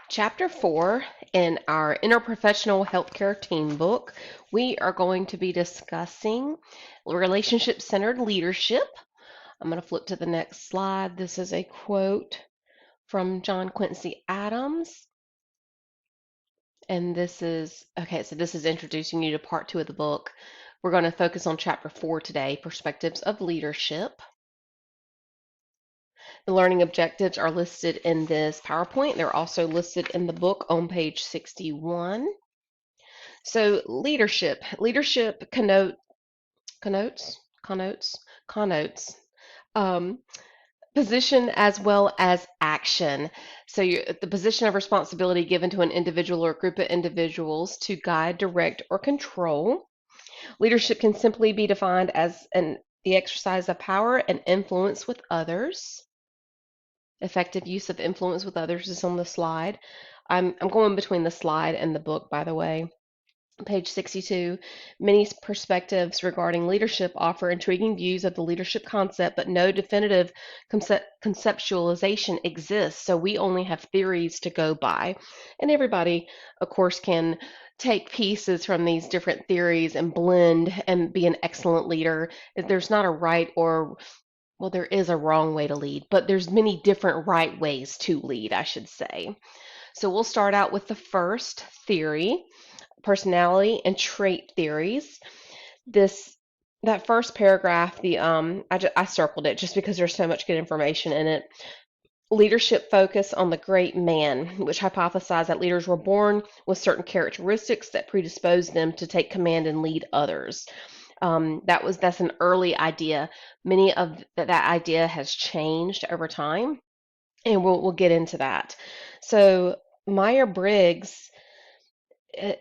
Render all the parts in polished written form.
Chapter 4 in our Interprofessional Healthcare Team book, we are going to be discussing relationship centered leadership. I'm going to flip to the next slide. This is a quote from John Quincy Adams. And this is, okay, so this is introducing you to part 2 of the book. We're going to focus on chapter 4 today, Perspectives of Leadership. The learning objectives are listed in this PowerPoint. They're also listed in the book on page 61. So leadership connotes um, position as well as action. So the position of responsibility given to an individual or group of individuals to guide, direct, or control. Leadership can simply be defined as the exercise of power and influence with others. Effective use of influence with others is on the slide. I'm going between the slide and the book, by the way. Page 62, many perspectives regarding leadership offer intriguing views of the leadership concept, but no definitive conceptualization exists, so we only have theories to go by. And everybody, of course, can take pieces from these different theories and blend and be an excellent leader. There's not a right or well, there is a wrong way to lead, but there's many different right ways to lead, I should say. So we'll start out with the first theory, personality and trait theories. This that first paragraph, I circled it just because there's so much good information in it. Leadership focus on the great man, which hypothesized that leaders were born with certain characteristics that predispose them to take command and lead others. That's an early idea. Many of that idea has changed over time, and we'll get into that. So Myers-Briggs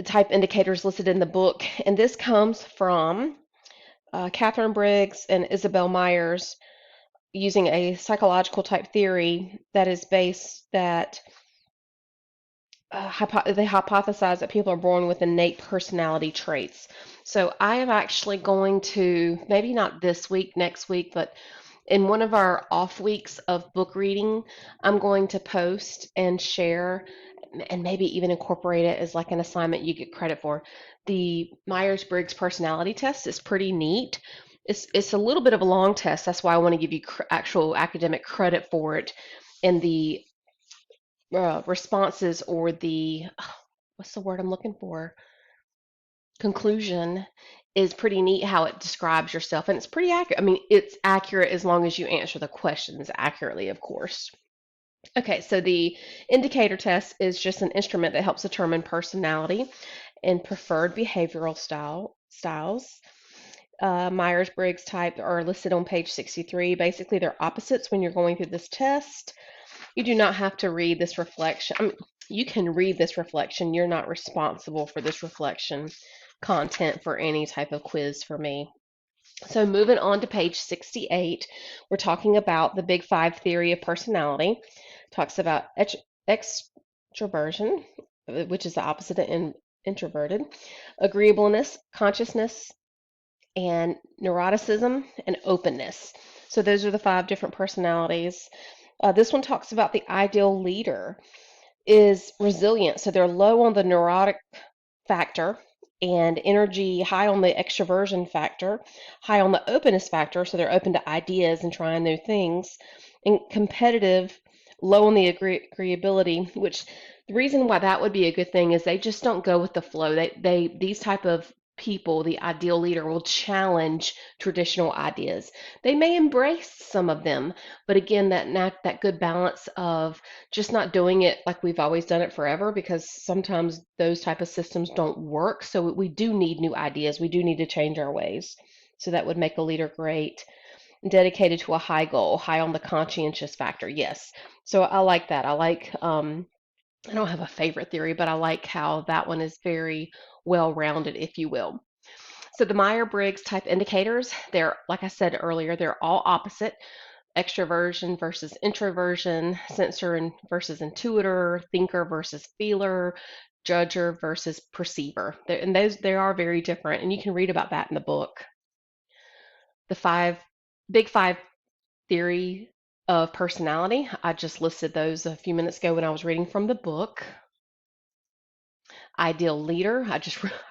type indicators listed in the book, and this comes from Catherine Briggs and Isabel Myers using a psychological type theory that is based that they hypothesize that people are born with innate personality traits. So I am actually going to, maybe not this week, next week, but in one of our off weeks of book reading, I'm going to post and share and maybe even incorporate it as like an assignment you get credit for. The Myers-Briggs personality test is pretty neat. It's a little bit of a long test. That's why I want to give you actual academic credit for it. And the responses or the what's the word I'm looking for? Conclusion is pretty neat how it describes yourself, and it's pretty accurate. I mean, it's accurate as long as you answer the questions accurately, of course. Okay, so the indicator test is just an instrument that helps determine personality and preferred behavioral styles. Myers-Briggs type are listed on page 63. Basically, they're opposites when you're going through this test. You do not have to read this reflection. I mean, you can read this reflection. You're not responsible for this reflection content for any type of quiz for me. So moving on to page 68, we're talking about the Big Five theory of personality. Talks about extroversion, which is the opposite of introverted, agreeableness, consciousness, and neuroticism, and openness. So those are the 5 different personalities. This one talks about the ideal leader is resilient. So they're low on the neurotic factor and energy, high on the extroversion factor, high on the openness factor. So they're open to ideas and trying new things, and competitive, low on the agreeability, which the reason why that would be a good thing is they just don't go with the flow. These type of people, the ideal leader, will challenge traditional ideas. They may embrace some of them, but again, that good balance of just not doing it like we've always done it forever, because sometimes those type of systems don't work. So we do need new ideas. We do need to change our ways. So that would make a leader great. Dedicated to a high goal, high on the conscientious factor. Yes. So I like that. I don't have a favorite theory, but I like how that one is very well rounded, if you will. So the Myers-Briggs type indicators, they're, like I said earlier, they're all opposite. Extroversion versus introversion, sensor versus intuitor, thinker versus feeler, judger versus perceiver. And they are very different, and you can read about that in the book. The Big Five theory of personality. I just listed those a few minutes ago when I was reading from the book. Ideal leader, I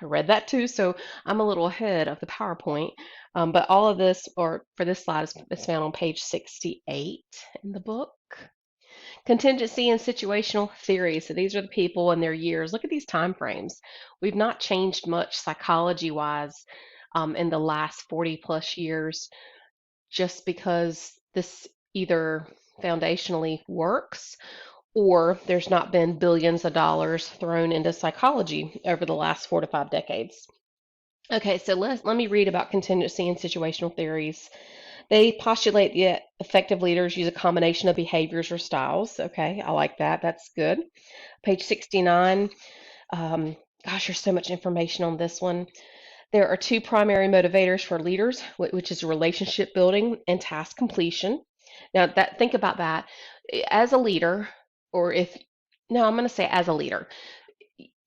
read that too, so I'm a little ahead of the PowerPoint. But all of this, or for this slide, is found on page 68 in the book. Contingency and situational theory. So these are the people and their years. Look at these time frames. We've not changed much psychology-wise in the last 40 plus years, just because this either foundationally works or there's not been billions of dollars thrown into psychology over the last 4 to 5 decades. Okay, so let me read about contingency and situational theories. They postulate that effective leaders use a combination of behaviors or styles. Okay, I like that. That's good. Page 69. Gosh, there's so much information on this one. There are two primary motivators for leaders, which is relationship building and task completion. Now, think about that. As a leader, or if no, I'm going to say as a leader,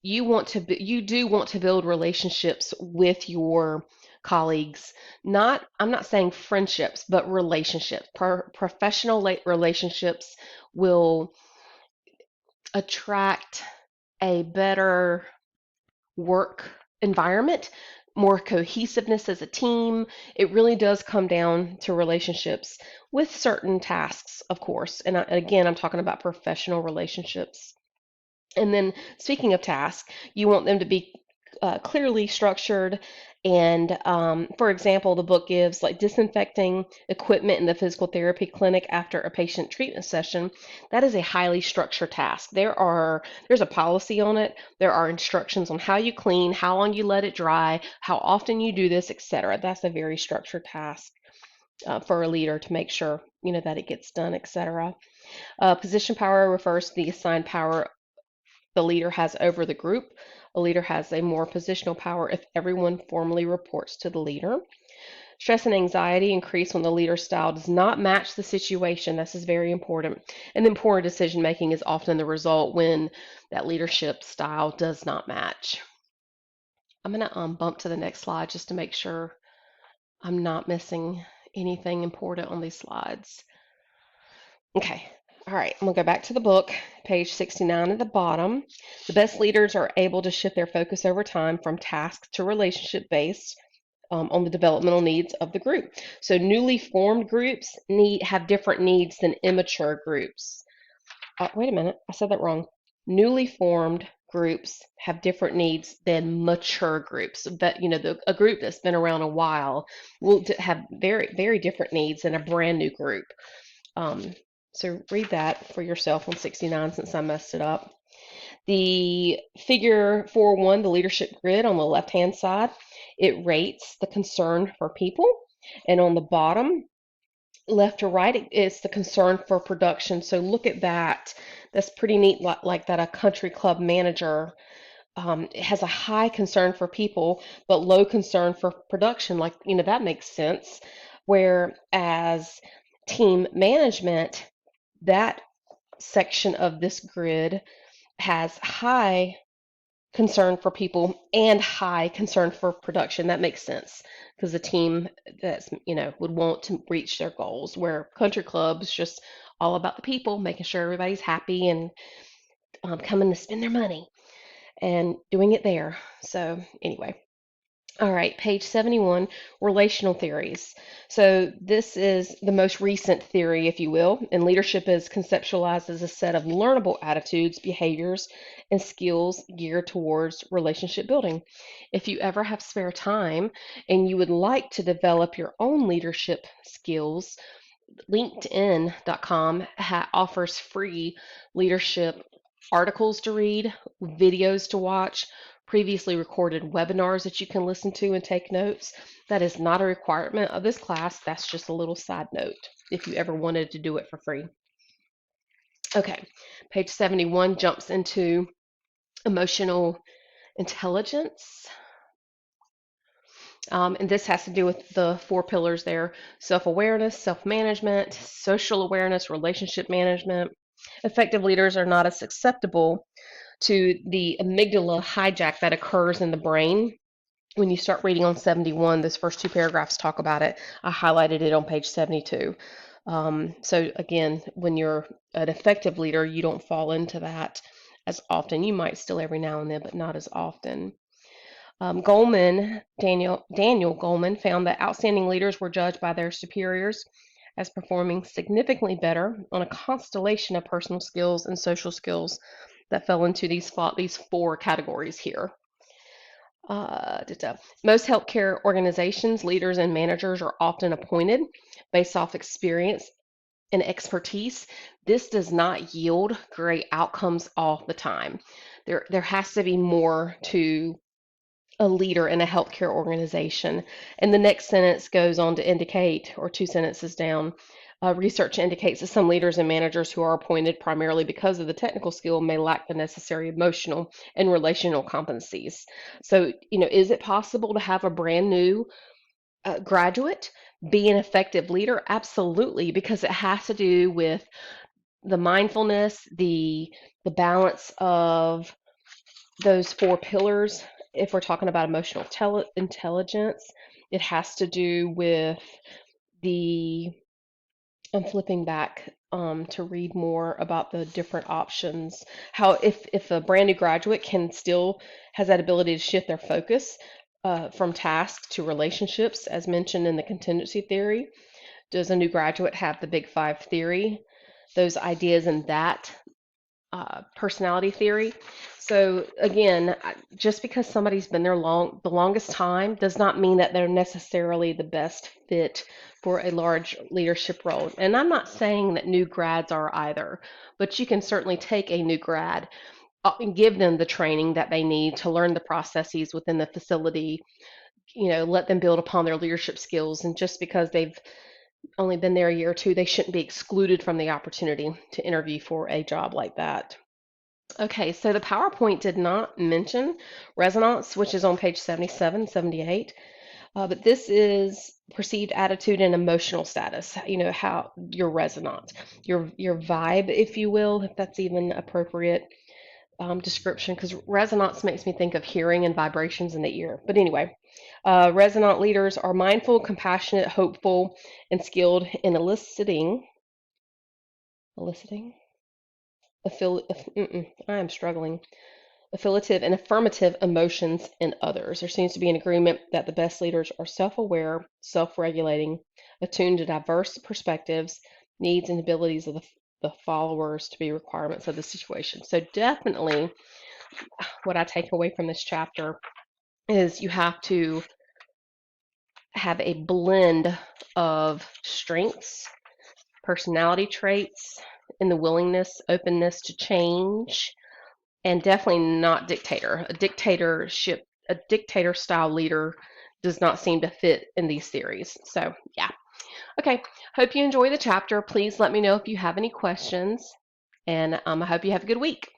you do want to build relationships with your colleagues. I'm not saying friendships, but relationships. Professional relationships will attract a better work environment, more cohesiveness as a team. It really does come down to relationships with certain tasks, of course. And again, I'm talking about professional relationships. And then, speaking of tasks, you want them to be clearly structured. And for example, the book gives like disinfecting equipment in the physical therapy clinic after a patient treatment session. That is a highly structured task. There's a policy on it. There are instructions on how you clean, how long you let it dry, how often you do this, etc. That's a very structured task for a leader to make sure that it gets done, etc. Position power refers to the assigned power the leader has over the group. A leader has a more positional power if everyone formally reports to the leader. Stress and anxiety increase when the leader's style does not match the situation. This is very important. And then poor decision making is often the result when that leadership style does not match. I'm going to bump to the next slide just to make sure I'm not missing anything important on these slides. Okay. All right, I'm going to go back to the book, page 69 at the bottom. The best leaders are able to shift their focus over time from task to relationship based on the developmental needs of the group. So newly formed groups have different needs than immature groups. Wait a minute, I said that wrong. Newly formed groups have different needs than mature groups. But a group that's been around a while will have very, very different needs than a brand new group. So read that for yourself on 69 since I messed it up. The figure 4.1, the leadership grid on the left-hand side, it rates the concern for people. And on the bottom, left to right, it's the concern for production. So look at that. That's pretty neat, like that a country club manager has a high concern for people, but low concern for production. That makes sense. Whereas team management, that section of this grid has high concern for people and high concern for production. That makes sense because the team that's would want to reach their goals, where country clubs just all about the people, making sure everybody's happy and coming to spend their money and doing it there. So anyway. All right, page 71, relational theories. So this is the most recent theory, if you will, and leadership is conceptualized as a set of learnable attitudes, behaviors, and skills geared towards relationship building. If you ever have spare time and you would like to develop your own leadership skills, LinkedIn.com offers free leadership articles to read, videos to watch, previously recorded webinars that you can listen to and take notes. That is not a requirement of this class. That's just a little side note if you ever wanted to do it for free. Okay, page 71 jumps into emotional intelligence. And this has to do with the 4 pillars there: self-awareness, self-management, social awareness, relationship management. Effective leaders are not as susceptible to the amygdala hijack that occurs in the brain. When you start reading on 71, those first 2 paragraphs talk about it. I highlighted it on page 72. So again, when you're an effective leader, you don't fall into that as often. You might still every now and then, but not as often. Daniel Goleman found that outstanding leaders were judged by their superiors as performing significantly better on a constellation of personal skills and social skills that fell into these four categories here. Most healthcare organizations, leaders and managers are often appointed based off experience and expertise. This does not yield great outcomes all the time. There has to be more to a leader in a healthcare organization. And the next sentence goes on to indicate, or two sentences down, research indicates that some leaders and managers who are appointed primarily because of the technical skill may lack the necessary emotional and relational competencies. So, is it possible to have a brand new graduate be an effective leader? Absolutely, because it has to do with the mindfulness, the balance of those four pillars. If we're talking about emotional intelligence, it has to do with the, I'm flipping back to read more about the different options. How if a brand new graduate can still has that ability to shift their focus from task to relationships, as mentioned in the contingency theory. Does a new graduate have the Big Five theory? Those ideas in that personality theory. So again, just because somebody's been there the longest time does not mean that they're necessarily the best fit for a large leadership role. And I'm not saying that new grads are either, but you can certainly take a new grad and give them the training that they need to learn the processes within the facility, let them build upon their leadership skills. And just because they've only been there a year or two, they shouldn't be excluded from the opportunity to interview for a job like that. Okay, so the PowerPoint did not mention resonance, which is on page 77, 78, but this is perceived attitude and emotional status, how your resonance, your vibe, if you will, if that's even appropriate description, because resonance makes me think of hearing and vibrations in the ear. But anyway, resonant leaders are mindful, compassionate, hopeful, and skilled in eliciting, I am struggling affiliative and affirmative emotions in others. There seems to be an agreement that the best leaders are self aware, self regulating, attuned to diverse perspectives, needs, and abilities of the followers to be requirements of the situation. So, definitely, what I take away from this chapter is you have to have a blend of strengths, personality traits, and the willingness, openness to change, and definitely not dictator. A dictator style leader does not seem to fit in these theories. So, yeah. Okay. Hope you enjoy the chapter. Please let me know if you have any questions, and I hope you have a good week.